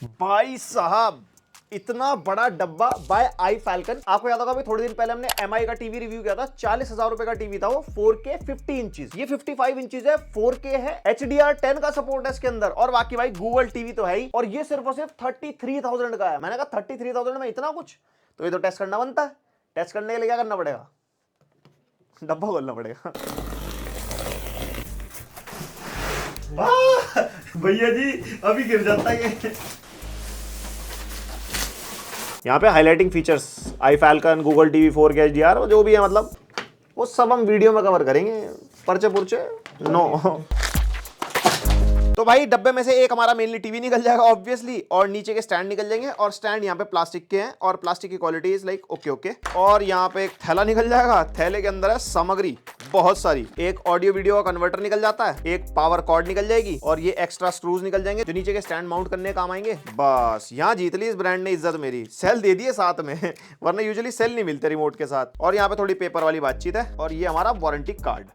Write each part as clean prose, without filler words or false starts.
भाई साहब इतना बड़ा डब्बा बाय आई फैल्कन। आपको याद होगा भाई थोड़े दिन पहले हमने एमआई का टीवी रिव्यू किया था, 40,000 रुपए का टीवी था वो, 4K 50 इंचेस। ये 55 इंचेस है, 4K है, HDR10 का सपोर्ट है इसके अंदर, और बाकी भाई गूगल टीवी तो है ही। और ये सिर्फ और सिर्फ 33,000 का है। मैंने कहा 33,000 में इतना कुछ, तो ये तो टेस्ट करना बनता है। टेस्ट करने के लिए क्या करना पड़ेगा? डब्बा खोलना पड़ेगा। भैया जी अभी गिर जाता है। यहाँ पे highlighting features, iFFalcon, Google TV 4K HDR, जो भी है मतलब वो सब हम वीडियो में कवर करेंगे। पर्चे पुर्चे नो। तो भाई डब्बे में से एक हमारा मेनली टीवी निकल जाएगा ऑब्वियसली, और नीचे के स्टैंड निकल जाएंगे, और स्टैंड यहाँ पे प्लास्टिक के हैं, और प्लास्टिक की quality is like okay okay. और यहाँ पे एक थैला निकल जाएगा, थैले के अंदर है सामग्री बहुत सारी। एक ऑडियो वीडियो का कन्वर्टर निकल जाता है, एक पावर कॉर्ड निकल जाएगी, और ये एक्स्ट्रा स्क्रूज निकल जाएंगे जो नीचे के स्टैंड माउंट करने काम आएंगे। बस यहाँ जीत ली इस ब्रांड ने इज्जत मेरी, सेल दे दिए साथ में, वरना यूजुअली सेल नहीं मिलते रिमोट के साथ। और यहाँ पे थोड़ी पेपर वाली बातचीत है, और ये हमारा वारंटी कार्ड।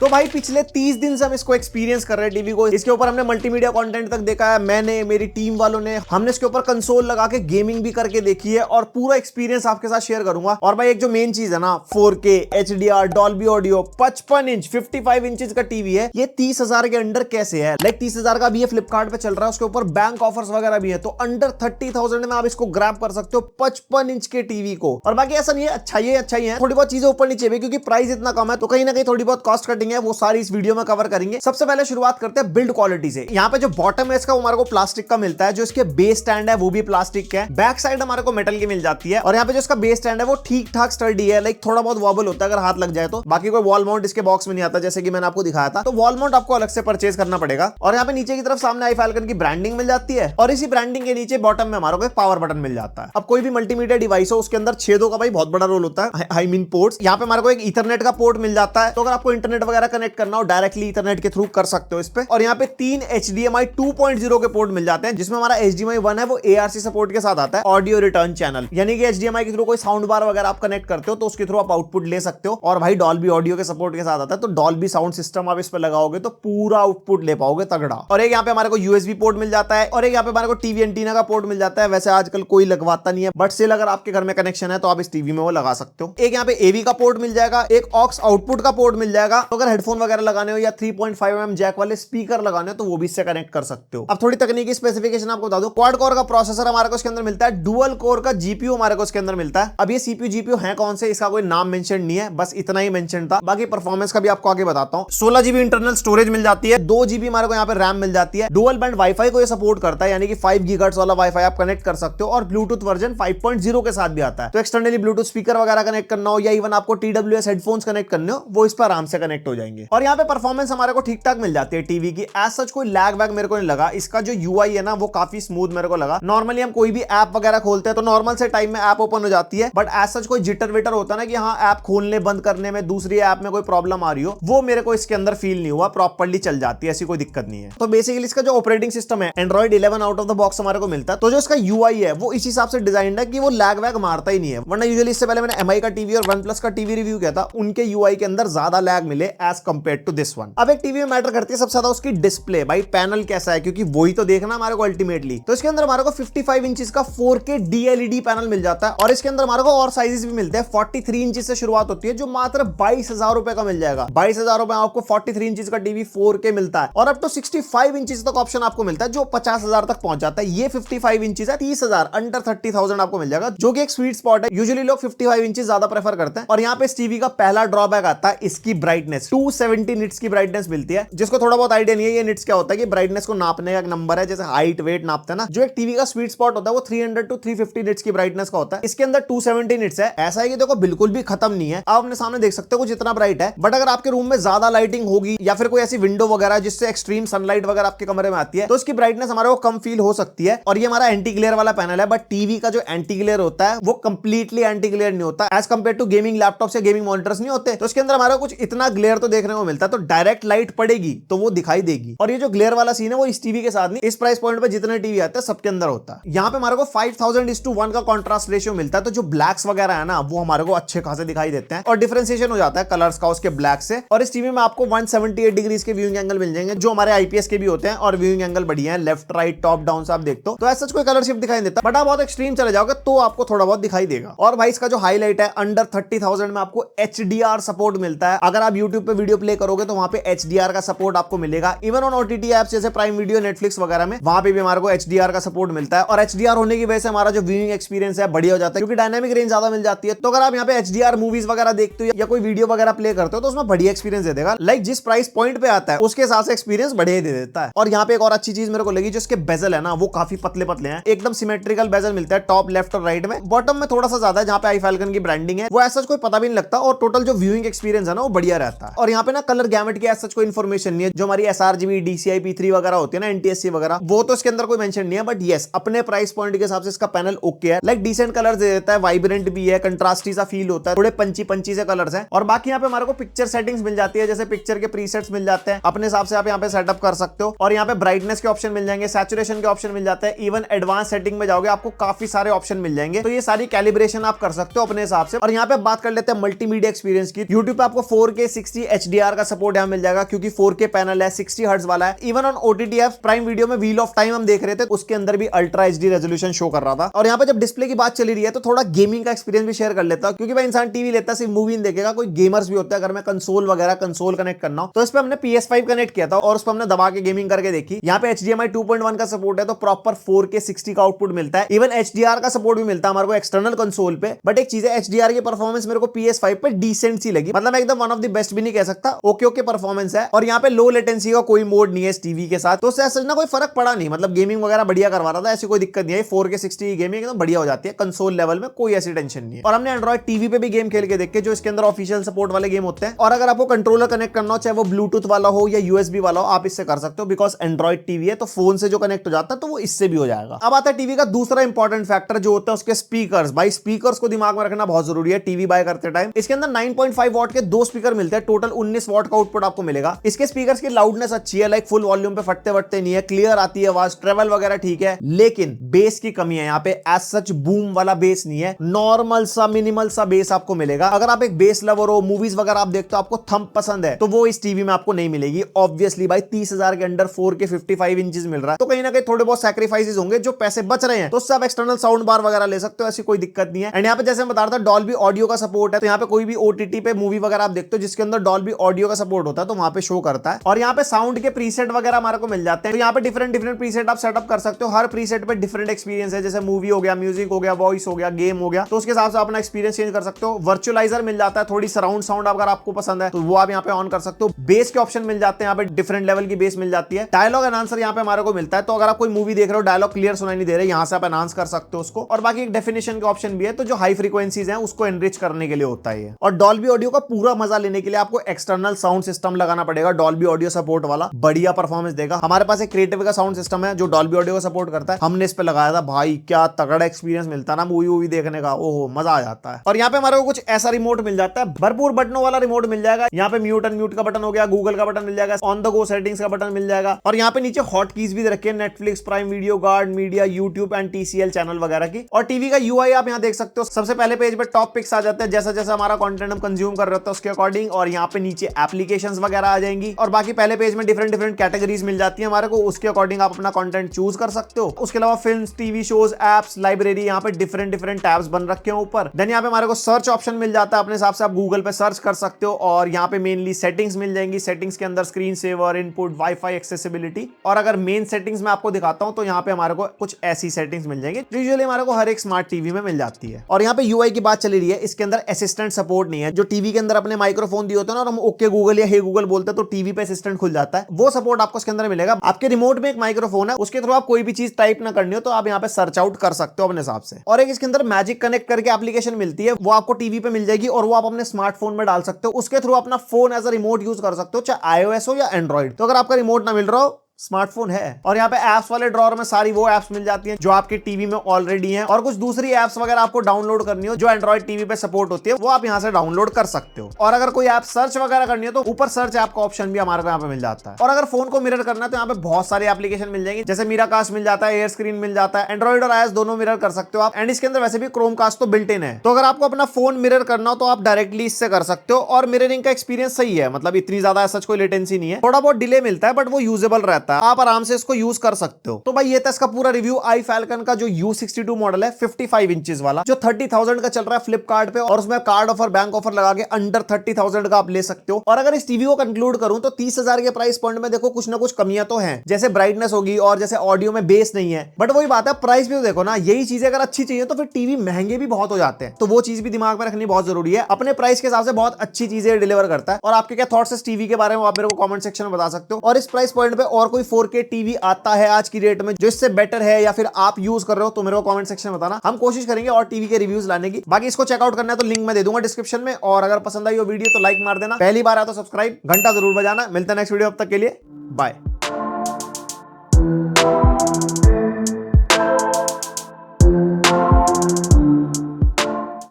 तो भाई पिछले 30 दिन से हम इसको एक्सपीरियंस कर रहे हैं टीवी को। इसके ऊपर हमने मल्टीमीडिया कंटेंट तक देखा है, मैंने, मेरी टीम वालों ने, हमने इसके ऊपर कंसोल लगा के गेमिंग भी करके देखी है, और पूरा एक्सपीरियंस आपके साथ शेयर करूंगा। और भाई एक जो मेन चीज है ना, 4K HDR Dolby audio, 55 inch 55 inches का टीवी है, ये 30,000 के अंडर कैसे है? लाइक 30,000 का भी ये फ्लिपकार्ट पे चल रहा है, उसके ऊपर बैंक ऑफर्स वगैरह भी है, तो अंडर 30,000 में आप इसको ग्रैब कर सकते हो 55 इंच के टीवी को। और बाकी ऐसा नहीं है, अच्छा ही है, थोड़ी बहुत चीजें ऊपर नीचे भी, क्योंकि प्राइस इतना कम है तो कहीं ना कहीं थोड़ी बहुत कॉस्ट कटिंग है, वो सारी इस वीडियो में कवर करेंगे। सबसे पहले शुरुआत करते हैं बिल्ड क्वालिटी से। यहाँ पे जो बॉटम है इसका वो हमारे को प्लास्टिक का मिलता है, जो इसके बेस स्टैंड है वो भी प्लास्टिक का है, बैक साइड हमारे को मेटल की मिल जाती है, और यहाँ पे जो इसका बेस स्टैंड है वो ठीक ठाक स्टर्डी है, लाइक थोड़ा बहुत वॉबल होता है अगर हाथ लग जाए तो। बाकी कोई वॉल माउंट इसके बॉक्स में नहीं आता, जैसे कि मैंने आपको दिखाया था, तो वॉल माउंट आपको अलग से परचेज करना पड़ेगा। और यहाँ पे नीचे की तरफ सामने आई फैल्कन की ब्रांडिंग मिल जाती है, और इसी ब्रांडिंग के नीचे बॉटम में हमारे को पावर बटन मिल जाता है। अब कोई भी मल्टीमीडिया डिवाइस हो उसके अंदर छेदों का भाई बहुत बड़ा रोल होता है, आई मीन पोर्ट्स। यहाँ पे हमारे को एक ईथरनेट का पोर्ट मिल जाता है, तो अगर आपको इंटरनेट वगैरह कनेक्ट करना हो डायरेक्टली ईथरनेट के थ्रू कर सकते हो इस पे। और यहाँ पे 3 HDMI 2.0 के पोर्ट मिल जाते हैं, जिसमें हमारा HDMI 1 है वो ARC सपोर्ट के साथ आता है, ऑडियो रिटर्न चैनल, यानी कि HDMI के थ्रू कोई साउंड बार वगैरह आप कनेक्ट करते हो तो उसके थ्रू आप आउटपुट ले सकते हो। और भाई डॉल्बी ऑडियो के सपोर्ट के साथ आता है, तो डॉल्बी साउंड सिस्टम आप इस पे लगाओगे तो पूरा आउटपुट ले पाओगे तगड़ा। और एक यहाँ पे हमारे को USB पोर्ट मिल जाता है, और एक यहाँ पे हमारे को टीवी एंटीना का पोर्ट मिल जाता है। वैसे आजकल कोई लगवाता नहीं है, बट स्टिल अगर आपके घर में कनेक्शन है तो आप इस टीवी में वो लगा सकते हो। एक यहाँ पे AV का पोर्ट मिल जाएगा, एक ऑक्स आउटपुट का पोर्ट मिल जाएगा, तो अगर हेडफोन वगैरह लगाने हो या 3.5mm जैक वाले स्पीकर लगाने तो वो भी इससे कनेक्ट कर सकते हो। अब थोड़ी तकनीकी स्पेसिफिकेशन आपको बता दूं, क्वाड कोर का प्रोसेसर हमारे को इसके अंदर मिलता है, डुअल कोर का GPU हमारे को इसके अंदर मिलता है। अब ये CPU GPU है कौन से, इसका कोई नाम मेंशन नहीं है, बस इतना ही मेंशन था। बाकी परफॉर्मेंस का भी आपको आगे बताता हूं। 16 GB इंटरनल स्टोरेज मिल जाती है, 2 GB हमारे को यहाँ पे रैम मिल जाती है, डुअल बैंड वाईफाई को ये सपोर्ट करता है, यानी कि 5 GHz वाला वाईफाई आप कनेक्ट कर सकते हो, और ब्लूटूथ वर्जन 5.0 के साथ भी आता है। तो एक्सटर्नली ब्लूटूथ स्पीकर वगैरह कनेक्ट करना हो, या इवन आपको TWS हेडफोन्स कनेक्ट करने हो, वो इस पर आराम से कनेक्ट हो जाएंगे। और यहाँ पे परफॉर्मेंस हमारे को ठीक ठाक मिल जाती है टीवी की। एज सच कोई लैग वैग मेरे को नहीं लगा। इसका जो UI है ना वो काफी स्मूथ मेरे को लगा। नॉर्मली हम कोई भी ऐप वगैरह खोलते हैं तो नॉर्मल से टाइम में ऐप ओपन हो जाती है, बट एज सच कोई जिटर विटर होता है ना कि हाँ ऐप खोलने बंद करने में दूसरी ऐप में कोई प्रॉब्लम आ रही हो, वो मेरे को इसके अंदर फील नहीं हुआ। प्रॉपर्ली चल जाती है, ऐसी कोई दिक्कत नहीं है। तो बेसिकली इसका जो ऑपरेटिंग सिस्टम है Android 11 out of the box हमारे को मिलता है। तो जो इसका UI है वो इस हिसाब से डिजाइन है कि वो लैग वैग मारता ही नहीं है, वरना यूजुअली इससे पहले मैंने MI का टीवी और OnePlus का टीवी रिव्यू किया था, उनके UI के अंदर ज्यादा लैग मिले as compare to this one. अब एक टीवी में मैटर करती है सबसे ज्यादा उसकी डिस्प्ले, भाई पैनल कैसा है, क्योंकि वही तो देखना हमारे को अल्टीमेटली। तो इसके अंदर हमारे को 55 इंचेस का 4K DLED पैनल मिल जाता है, और इसके अंदर हमारे को और साइजेस भी मिलते हैं। 43 इंचेस से शुरुआत होती है, जो मात्र 22,000 रुपए का मिल जाएगा। 22,000 रुपए आपको 43 इंचेस का टीवी 4K मिलता है, और अप टू 65 इंचेस तक ऑप्शन आपको मिलता है, जो 50,000 तक पहुंच जाता है। ये 55 इंचेस है, 30,000 अंडर 30,000 आपको मिल जाएगा, जो कि एक स्वीट स्पॉट है। यूजुअली लोग 55 इंचेस ज्यादा प्रेफर करते हैं। और यहाँ पे इस टीवी का पहला ड्रॉबैक आता है इसकी ब्राइटनेस। 270 निट्स की ब्राइटनेस मिलती है, जिसको थोड़ा बहुत आइडिया नहीं है ये निट्स क्या होता है, कि ब्राइटनेस को नापने का एक नंबर है, जैसे हाइट वेट नापते हैं ना। जो एक टीवी का स्वीट स्पॉट होता है वो 300 to 350 निट्स की ब्राइटनेस का होता है। इसके अंदर 270 निट्स है। ऐसा है कि देखो बिल्कुल भी खत्म नहीं है, आप अपने सामने देख सकते हो कुछ इतना ब्राइट है, बट अगर आपके रूम में ज्यादा लाइटिंग होगी या फिर कोई ऐसी विंडो वगैरह जिससे एक्सट्रीम सनलाइट वगैरह आपके कमरे में आती है, तो इसकी ब्राइटनेस हमारे को कम फील हो सकती है। और ये हमारा एंटी ग्लेयर वाला पैनल है, बट टीवी का जो एंटी ग्लेयर होता है वो कंप्लीटली एंटी ग्लेयर नहीं होता as compare to gaming laptop से गेमिंग मॉनिटर्स नहीं होते। तो इसके अंदर हमारा कुछ इतना ग्लेयर तो देखने को मिलता है, तो डायरेक्ट लाइट पड़ेगी तो वो दिखाई देगी। और ये जो ग्लेयर वाला सीन है वो इस टीवी के साथ नहीं, इस प्राइस पॉइंट पे जितने टीवी आते हैं सबके अंदर होता है। यहाँ पे हमारे को 5000:1 का कॉन्ट्रास्ट रेशियो मिलता है, तो जो ब्लैक्स वगैरह है ना वो हमारे को अच्छे खासे दिखाई देते हैं और डिफरेंशिएशन हो जाता है कलर्स का उसके ब्लैक से। और इस टीवी में आपको 178 डिग्रीज के व्यूइंग एंगल मिल जाएंगे, जो हमारे आईपीएस के भी होते हैं और व्यूइंग एंगल बढ़िया है, लेफ्ट राइट टॉप डाउन से आप देखते हो तो ऐसा कोई कलर शिफ्ट दिखाई देता, बट आप बहुत एक्सट्रीम चले जाओगे तो आपको थोड़ा बहुत दिखाई देगा। और भाई इसका जो हाईलाइट है, अंडर 30,000 में आपको HDR सपोर्ट मिलता है। अगर आप YouTube पे वीडियो प्ले करोगे तो वहां पे HDR का सपोर्ट आपको मिलेगा। इवन ऑन OTT एप्स जैसे प्राइम वीडियो, नेटफ्लिक्स वगैरह में वहां पे भी हमारे को HDR का सपोर्ट मिलता है। और HDR होने की वजह से हमारा जो व्यूइंग एक्सपीरियंस है बढ़िया हो जाता है, क्योंकि डायनामिक रेंज ज्यादा मिल जाती है। तो अगर आप यहाँ पे HDR मूवीज वगैरह देखते हो या कोई वीडियो वगैरह प्ले करते हो तो उसमें बढ़िया एक्सपीरियंस दे देगा। लाइक जिस प्राइस पॉइंट पे आता है उसके हिसाब से एक्सपीरियंस बढ़िया दे देता है। और यहाँ पे एक और अच्छी चीज मेरे को लगी, जो इसके बेजल है ना वो काफी पतले पतले हैं, एकदम सिमेट्रिकल बेजल मिलता है टॉप, लेफ्ट और राइट में। बॉटम में थोड़ा सा ज्यादा है जहाँ पे आई फाल्कन की ब्रांडिंग है, वो ऐसा कोई पता भी नहीं लगता। और टोटल जो व्यूइंग एक्सपीरियंस है ना वो बढ़िया रहता है। और यहाँ पे ना कलर गैमेट की ऐसा कोई इन्फॉर्मेशन नहीं है, जो हमारी sRGB, DCI P3 वगैरह होती है ना, NTSC वगैरह, वो तो इसके अंदर कोई मेंशन नहीं है। बट यस, अपने प्राइस पॉइंट के हिसाब से इसका पैनल ओके है। लाइक डिसेंट कलर दे देता है, वाइब्रेंट भी है, कंट्रास्टी सा फील होता है, थोड़े पंची पंची से कलर्स हैं। और बाकी यहाँ पे हमारे को पिक्चर सेटिंग्स मिल जाती है, जैसे पिक्चर के प्रीसेट्स मिल जाते हैं, अपने हिसाब से आप यहाँ पे सेटअप कर सकते हो। और यहाँ पे ब्राइटनेस के ऑप्शन मिल जाएंगे, सैचुरेशन के ऑप्शन मिल जाते हैं, इवन एडवांस सेटिंग में जाओगे आपको काफी सारे ऑप्शन मिल जाएंगे। तो ये सारी कैलिब्रेशन आप कर सकते हो अपने हिसाब से। और यहाँ पे बात कर लेते हैं मल्टीमीडिया एक्सपीरियंस की। YouTube पे आपको 4K 60 HDR का सपोर्ट यहाँ मिल जाएगा, क्योंकि 4K पैनल है, 60 हर्ट्ज वाला है। Even on OTT apps, prime video में व्हील ऑफ टाइम हम देख रहे थे, उसके अंदर भी अल्ट्रा HD रेजोल्यूशन शो कर रहा था। और यहाँ पे जब डिस्प्ले की बात चली रही है तो थोड़ा गेमिंग का एक्सपीरियंस भी शेयर कर लेता हूं, क्योंकि भाई इंसान टीवी लेता है सिर्फ मूवी नहीं देखेगा, कोई गेमर्स भी होता है घर में, कंसोल वगैरह, कंसोल कनेक्ट करना हो तो इस पे हमने PS5 कनेक्ट किया था और उस पर हमने दबा के गेमिंग करके देखी। यहाँ पे HDMI 2.1 का सपोर्ट है, तो प्रॉपर 4K 60 का आउटपुट मिलता है। इवन HDR का सपोर्ट भी मिलता है हमारे को एक्सटर्नल कंसोल पे। बट एक चीज है, HDR की परफॉर्मेंस मेरे को PS5 पे डिसेंट सी लगी, मतलब एकदम वन ऑफ द बेस्ट भी नहीं कह सकता, ओके परफॉर्मेंस है। और यहाँ पे लो लेटेंसी का कोई मोड नहीं है इस टीवी के साथ, तो उससे ऐसा ना कोई फर्क पड़ा नहीं, मतलब गेमिंग वगैरह बढ़िया करवा रहा था, ऐसी कोई दिक्कत नहीं है। 4K 60 की गेमिंग एकदम बढ़िया हो जाती है कंसोल लेवल में, कोई ऐसी टेंशन नहीं है। और हमने एंड्रॉइड टीवी पे भी गेम खेल के देखे, जो इसके अंदर ऑफिशियल सपोर्ट वाले गेम होते हैं। और अगर आपको कंट्रोलर कनेक्ट करना हो, चाहे वो ब्लूटूथ वाला हो या USB वाला हो, आप इससे कर सकते हो, बिकॉज एंड्रॉइड टीवी है तो फोन से जो कनेक्ट हो जाता है तो वो इससे भी हो जाएगा। अब आता है टीवी का दूसरा इंपॉर्टेंट फैक्टर जो होता है उसके स्पीकर्स। भाई स्पीकर्स को दिमाग में रखना बहुत जरूरी है टीवी बाय करते टाइम। इसके अंदर 9.5 वॉट के 2 स्पीकर मिलते हैं, टोटल 19 वॉट का आउटपुट आपको मिलेगा। इसके स्पीकर्स की लाउडनेस अच्छी है, लाइक फुल वॉल्यूम पे फटते वटते नहीं है, क्लियर आती है आवाज, ट्रेवल वगैरह ठीक है। लेकिन बेस की कमी है यहाँ पे, एज सच बूम वाला बेस नहीं है, नॉर्मल सा मिनिमल सा बेस आपको मिलेगा। अगर आप एक बेस लवर हो, मूवीज वगैरह आप देखते हो, आपको थंब पसंद है, तो वो इस टीवी में आपको नहीं मिलेगी। ऑब्वियसली भाई 30,000 के अंडर 4K 55 इंचेस मिल रहा है, तो कहीं ना कहीं थोड़े बहुत सैक्रिफाइसेस होंगे, जो पैसे बच रहे हैं तो उससे आप एक्सटर्नल साउंड बार वगैरह ले सकते हो, ऐसी कोई दिक्कत नहीं है। एंड यहाँ पे जैसे मैं बता रहा था, डॉल्बी ऑडियो का सपोर्ट है, तो यहाँ पे कोई भी OTT पे मूवी वगैरह आप देखते हो जिसके अंदर डॉल्बी ऑडियो का सपोर्ट होता है तो वहां पे शो करता है। और यहाँ पे साउंड के प्रीसेट वगैरह हमारे को मिल जाते हैं, तो यहाँ पे डिफरेंट प्रीसेट आप सेटअप कर सकते हो। हर प्रीसेट पे डिफरेंट एक्सपीरियंस है, जैसे मूवी हो गया, म्यूजिक हो गया, वॉइस हो गया, गेम हो गया, तो उसके हिसाब से अपना एक्सपीरियंस चेंज कर सकते हो। वर्चुअलाइजर मिल जाता है, थोड़ी सराउंड साउंड अगर आपको पसंद है तो वो आप यहाँ पे ऑन कर सकते हो। बेस के ऑप्शन मिल जाते हैं, यहाँ पे डिफरेंट लेवल की बेस मिल जाती है। डायलॉग एनहांसर यहाँ पे हमारे को मिलता है, तो अगर आप कोई मूवी देख रहे हो, डायलॉग क्लियर सुनाई नहीं दे रहे, यहाँ से आप एनहांस कर सकते हो उसको। और बाकी एक डेफिनेशन के ऑप्शन भी है, तो जो हाई फ्रीक्वेंसीज हैं उसको एनरिच करने के लिए होता है। और डॉल्बी ऑडियो का पूरा मजा लेने के लिए आपको एक्सटर्नल साउंड सिस्टम लगाना पड़ेगा, डॉल्बी ऑडियो सपोर्ट वाला, बढ़िया परफॉर्मेंस देगा। हमारे पास एक क्रिएटिव का साउंड सिस्टम है जो डॉल्बी ऑडियो को सपोर्ट करता है, हमने इस पे लगाया था, भाई क्या तगड़ा एक्सपीरियंस मिलता है ना मूवी देखने का, ओहो मजा आ जाता है। और यहाँ पे हमारे को कुछ ऐसा रिमोट मिल जाता है, भरपूर बटनों वाला रिमोट मिल जाएगा। यहाँ पे म्यूट अनम्यूट का बटन हो गया, गूगल का बटन मिल जाएगा, ऑन द गो सेटिंग्स का बटन मिल जाएगा। और यहाँ पे नीचे हॉट कीज भी रखे हैं, Netflix, prime video, guard, media, YouTube and TCL channel वगैरह की। और टीवी का UI आप यहाँ देख सकते हो, सबसे पहले पेज पे टॉप पिक्स आ जाते हैं, जैसा जैसा हमारा कंटेंट हम कंज्यूम कर रहे होते हैं उसके अकॉर्डिंग। और यहाँ पे नीचे एप्लीकेशंस वगैरह आ जाएंगी, और बाकी पहले पेज में डिफरेंट कैटेगरीज मिल जाती है हमारे को, उसके अकॉर्डिंग आप अपना कंटेंट चूज कर सकते हो। उसके अलावा films, TV shows, apps, library, यहाँ पे डिफरेंट टैब्स बन रखे हैं ऊपर। देन यहाँ पे हमारे को सर्च ऑप्शन मिल जाता है, अपने हिसाब से आप गूगल पे सर्च कर सकते हो। और यहाँ पे मेनली सेटिंग्स मिल जाएंगी, सेटिंग्स के अंदर screen saver, input, WiFi, accessibility. और अगर मेन सेटिंग्स में आपको दिखाता हूं तो यहाँ पे हमारे को कुछ ऐसी सेटिंग्स मिल जाएंगी जो यूजुअली हमारे को हर एक स्मार्ट टीवी में मिल जाती है। और यहाँ पे UI की बात चली रही है, इसके अंदर असिस्टेंट सपोर्ट नहीं है। जो टीवी के अंदर अपने माइक्रोफोन दिए होते हैं ना, और हम ओके गूगल या हे गूगल बोलते हैं तो टीवी पे असिस्टेंट खुल जाता है, वो सपोर्ट आपको इसके अंदर मिलेगा। आपके रिमोट में एक माइक्रोफोन है, उसके थ्रू आप कोई भी चीज टाइप ना करनी हो तो आप यहाँ पे सर्च आउट कर सकते हो अपने हिसाब से। और एक इसके अंदर मैजिक कनेक्ट करके एप्लीकेशन मिलती है, वो आपको टीवी पे मिल जाएगी और वो आप अपने स्मार्टफोन में डाल सकते हो। उसके थ्रू अपना phone as a remote use कर सकते हो, चाहे iOS हो या एंड्रॉइड। तो अगर आपका रिमोट ना मिल रहा हो, स्मार्टफोन है। और यहाँ पे एप्स वाले ड्रॉअर में सारी वो एप्स मिल जाती हैं जो आपके टीवी में ऑलरेडी हैं, और कुछ दूसरी एप्स वगैरह आपको डाउनलोड करनी हो जो एंड्रॉइड टीवी पे सपोर्ट होती है वो आप यहाँ से डाउनलोड कर सकते हो। और अगर कोई ऐप सर्च वगैरह करनी है तो ऊपर सर्च ऐप का ऑप्शन भी हमारे को यहाँ पे मिल जाता है। और अगर फोन को मिरर करना है तो यहाँ पे बहुत सारे एप्लीकेशन मिल जाएंगे, जैसे मीराकास्ट मिल जाता है, एयर स्क्रीन मिल जाता है, एंड्रॉइड और आईओएस दोनों मिरर कर सकते हो आप। एंड इसके अंदर वैसे भी क्रोमकास्ट तो बिल्ट इन है, तो अगर आपको अपना फोन मिरर करना हो तो आप डायरेक्टली इससे कर सकते हो। और मिररिंग का एक्सपीरियंस सही है, मतलब इतनी ज्यादा सच कोई लेटेंसी नहीं है, थोड़ा बहुत डिले मिलता है बट वो यूजेबल रहता है, आप आराम से इसको यूज कर सकते हो। तो भाई ये था इसका पूरा रिव्यू आई फैल्कन का जो U62 मॉडल है 55 इंचेस वाला, जो 30,000 का चल रहा है फ्लिपकार्ट पे, और उसमें कार्ड ऑफर बैंक ऑफर लगा के अंडर 30,000 का आप ले सकते हो। और अगर इस टीवी को कंक्लूड करूं तो 30,000 के प्राइस पॉइंट में देखो कुछ ना कुछ कमियां तो हैं, जैसे ब्राइटनेस होगी और जैसे ऑडियो में बेस नहीं है, बट वही बात है प्राइस भी तो देखो ना, यही चीजें अगर अच्छी चाहिए तो फिर टीवी महंगे भी बहुत हो जाते हैं, तो वो चीज भी दिमाग में रखनी बहुत जरूरी है। अपने प्राइस के हिसाब से बहुत अच्छी चीजें डिलीवर करता है। और आपके क्या थॉट्स इस टीवी के बारे में आप मेरे को कमेंट सेक्शन में बता सकते हो। और इस प्राइस पॉइंट पे और कोई 4K टीवी आता है आज की डेट में जो इससे बेटर है या फिर आप यूज कर रहे हो तो मेरे को कमेंट सेक्शन में बताना, हम कोशिश करेंगे और टीवी के रिव्यूज लाने की। बाकी इसको चेकआउट करना है तो लिंक मैं दे दूंगा डिस्क्रिप्शन में, और अगर पसंद आई वो वीडियो तो लाइक मार देना, पहली बार आया तो सब्सक्राइब, घंटा जरूर बजाना। मिलते हैं नेक्स्ट वीडियो, अब तक के लिए बाय।